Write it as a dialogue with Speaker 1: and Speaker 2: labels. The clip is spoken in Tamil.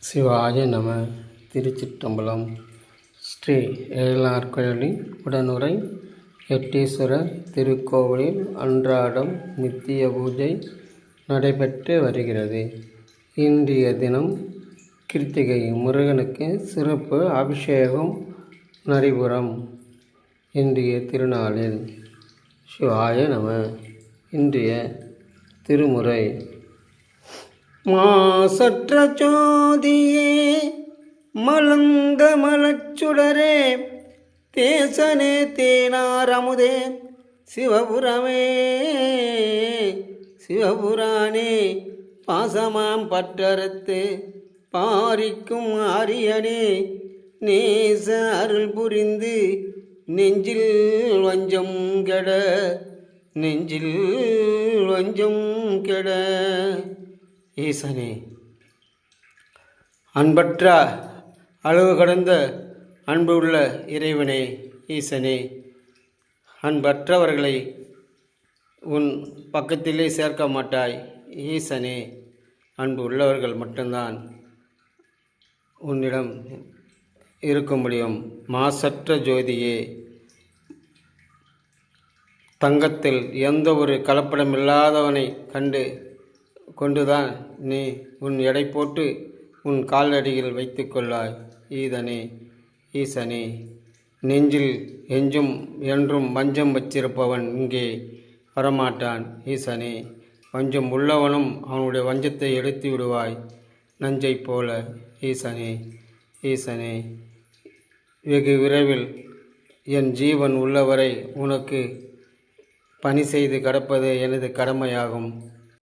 Speaker 1: சிவாய நம. திருச்சிற்றம்பலம். ஸ்ரீ ஏழார்கழலி உடனுரை எட்டீஸ்வரர் திருக்கோவிலில் அன்றாடம் நித்திய பூஜை நடைபெற்று வருகிறது. இன்றைய தினம் கிருத்திகை முருகனுக்கு சிறப்பு அபிஷேகம் நடைபெறும். இன்றைய திருநாளில் சிவாய நம. இன்றைய திருமுறை: மாசற்ற ஜோதியே மலர்ந்த மலச்சுடரே, தேசனே தேனாரமுதே, சிவபுரமே சிவபுரானே, பாசமாம் பற்றறுத்து பாரிக்கும் ஆரியனே, நேச அருள் புரிந்து நெஞ்சில் வஞ்சம் கெட, நெஞ்சில் வஞ்சம் கெட. ஈசனே, அன்பற்ற அளவு கடந்த அன்பு உள்ள இறைவனே, ஈசனே, அன்பற்றவர்களை உன் பக்கத்திலே சேர்க்க மாட்டாய். ஈசனே, அன்பு உள்ளவர்கள் மட்டும்தான் உன்னிடம் இருக்க முடியும். மாசற்ற ஜோதியே, தங்கத்தில் எந்த ஒரு கலப்படமில்லாதவனை கொண்டுதான் நீ உன் எடை போட்டு உன் காலடியில் வைத்து கொள்ளாய். ஈசனே, நெஞ்சில் என்றும் வஞ்சம் வச்சிருப்பவன் இங்கே வரமாட்டான். ஈசனே, வஞ்சம் உள்ளவனும் அவனுடைய வஞ்சத்தை எடுத்து விடுவாய், நஞ்சை போல. ஈசனே, வெகு விரைவில் என் ஜீவன் உள்ளவரை உனக்கு பணி செய்து கடப்பது எனது கடமையாகும்.